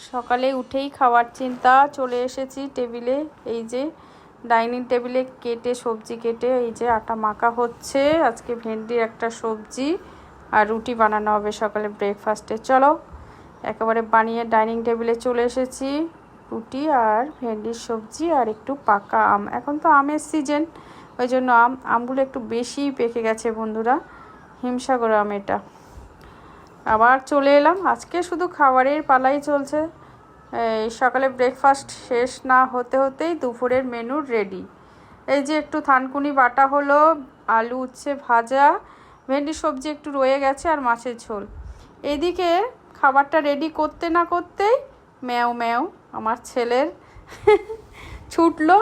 সকালে উঠেই খাওয়ার চিন্তা, চলে এসেছি টেবিলে। এই যে ডাইনিং টেবিলে কেটে সবজি কেটে এই যে আটা মাখা হচ্ছে। আজকে ভেন্ডির একটা সবজি আর রুটি বানানো হবে সকালে ব্রেকফাস্টে। চলো একেবারে বানিয়ে ডাইনিং টেবিলে চলে এসেছি। রুটি আর ভেন্ডির সবজি আর একটু পাকা আম। এখন তো আমের সিজন, ওই জন্য আমগুলো একটু বেশিই পেকে গেছে বন্ধুরা। হিমসাগর আম এটা। আবার চলে এলাম, আজকে শুধু খাবারের পালাই চলছে। এই সকালে ব্রেকফাস্ট শেষ না হতে হতেই দুপুরের মেনু রেডি। এই যে একটু থানকুনি বাটা হলো, আলু উচ্ছে ভাজা, ভেন্ডির সবজি একটু রয়ে গেছে আর মাছের ঝোল। এইদিকে খাবারটা রেডি করতে না করতেই ম্যাও ম্যাও আমার ছেলের ছুটলো,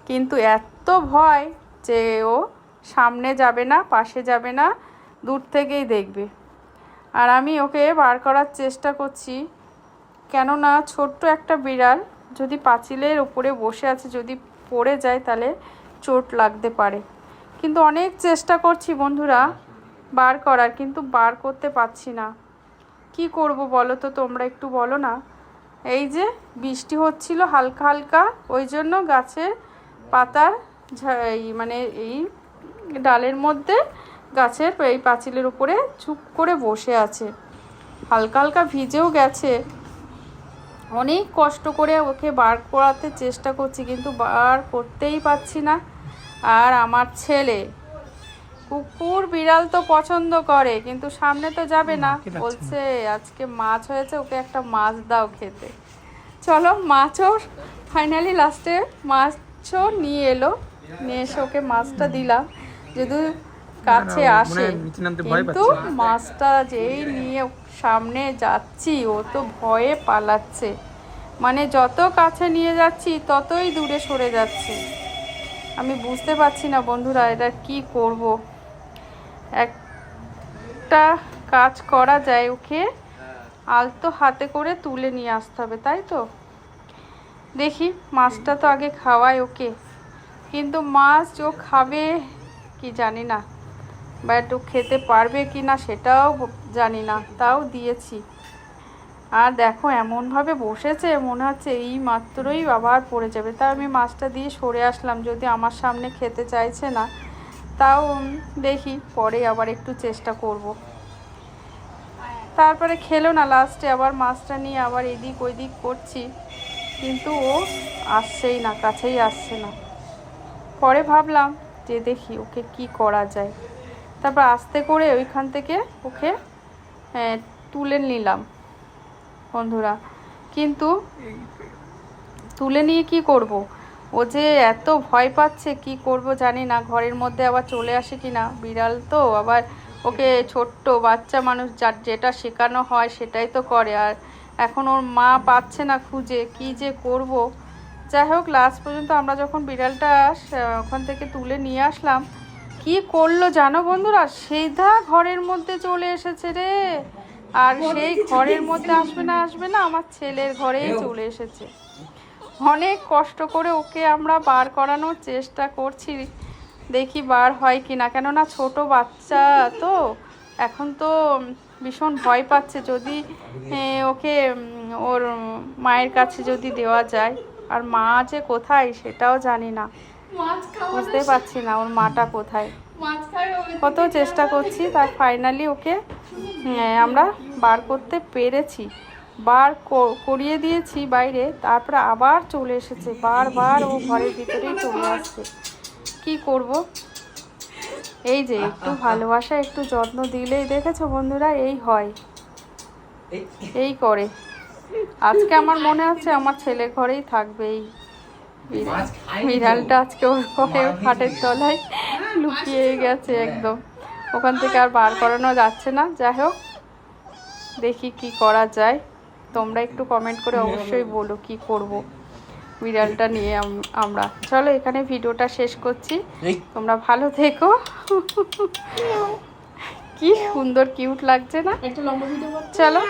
কিন্তু এত ভয় যে ও সামনে যাবে না, পাশে যাবে না, দূর থেকেই দেখবে। আর আমি ওকে বার করার চেষ্টা করছি, কেননা ছোট্ট একটা বিড়াল যদি পাঁচিলের উপরে বসে আছে, যদি পড়ে যায় তাহলে চোট লাগতে পারে। কিন্তু অনেক চেষ্টা করছি বন্ধুরা বার করার, কিন্তু বার করতে পারছি না। কি করব বলো তো, তোমরা একটু বলো না। এই যে বৃষ্টি হচ্ছিল হালকা হালকা, ওই জন্য গাছের পাতার মানে এই ডালের মধ্যে গাছের এই পাঁচিলের উপরে চুপ করে বসে আছে, হালকা হালকা ভিজেও গেছে। অনেক কষ্ট করে ওকে বার করাতে চেষ্টা করছি, কিন্তু বার করতেই পারছি না। আর আমার ছেলে কুকুর বিড়াল তো পছন্দ করে, কিন্তু সামনে তো যাবে না, বলছে আজকে মাছ হয়েছে, ওকে একটা মাছ দাও খেতে। চলো মাছও ফাইনালি লাস্টে মাছও নিয়ে এলো, নিয়ে এসে ওকে মাছটা দিলাম, যদি কাছে আসে। কিন্তু মাছটা যেই নিয়ে সামনে যাচ্ছি ও তো ভয়ে পালাচ্ছে, মানে যত কাছে নিয়ে যাচ্ছি ততই দূরে সরে যাচ্ছে। আমি বুঝতে পারছি না বন্ধুরা এটা কি করব। একটা কাজ করা যায়, ওকে আলতো হাতে করে তুলে নিয়ে আসতে হবে, তাই তো। দেখি মাছটা তো আগে খাওয়াই ওকে, কিন্তু মাছ ও খাবে কি জানি না, বাট ও খেতে পারবে কি না সেটাও জানি না, তাও দিয়েছি। আর দেখো এমনভাবে বসেছে মনে হচ্ছে এই মাত্রই আবার পড়ে যাবে। তাই আমি মাছটা দিয়ে সরে আসলাম, যদি আমার সামনে খেতে চাইছে না, তাও দেখি পরে আবার একটু চেষ্টা করব। তারপরে খেলো না, লাস্টে আবার মাছটা নিয়ে আবার এদিক ওইদিক করছি, কিন্তু ও আসছেই না, কাছেই আসছে না। পরে ভাবলাম যে দেখি ওকে কি করা যায়, তারপর আস্তে করে ওইখান থেকে ওকে তুলে নিলাম বন্ধুরা। কিন্তু তুলে নিয়ে কি করব, ও যে এত ভয় পাচ্ছে কি করব জানি না। ঘরের মধ্যে আবার চলে আসে কি না, বিড়াল তো আবার ওকে ছোট্ট বাচ্চা মানুষ যার যেটা শেখানো হয় সেটাই তো করে। আর এখন ওর মা পাচ্ছে না খুঁজে, কি যে করব। যাই হোক লাস্ট পর্যন্ত আমরা যখন বিড়ালটা ওখান থেকে তুলে নিয়ে আসলাম, কি করলো জানো বন্ধুরা, সিধা ঘরের মধ্যে চলে এসেছে রে। আর সেই ঘরের মধ্যে আসবে না আমার ছেলের ঘরেই চলে এসেছে। অনেক কষ্ট করে ওকে আমরা বার করানোর চেষ্টা করছি, দেখি বার হয় কি না। কেননা ছোট বাচ্চা তো এখন তো ভীষণ ভয় পাচ্ছে, যদি ওকে ওর মায়ের কাছে যদি দেওয়া যায়। আর মা যে কোথায় সেটাও জানি না, বুঝতে পারছি না ওর মাটা কোথায়। কত চেষ্টা করছি, তার ফাইনালি ওকে আমরা বার করতে পেরেছি, বার করিয়ে দিয়েছি বাইরে। তারপরে আবার চলে এসেছে, বারবার ও ঘরের ভিতরেই চলে আসছে। কি করব, এই যে একটু ভালোবাসা একটু যত্ন দিলেই দেখেছো বন্ধুরা এই হয়, এই করে। আজকে আমার মনে হচ্ছে আমার ছেলের ঘরেই থাকবে এই বিড়ালটা। আজকে ওর ঘরে খাটের তলায় লুকিয়ে গেছে একদম, ওখান থেকে আর বার করানো যাচ্ছে না। যাই হোক দেখি কি করা যায়, তোমরা একটু কমেন্ট করে অবশ্যই বলো কি করব বিড়ালটা নিয়ে আমরা। চলো এখানে ভিডিওটা শেষ করছি, তোমরা ভালো থেকো। কি সুন্দর কিউট লাগছে না, চলো।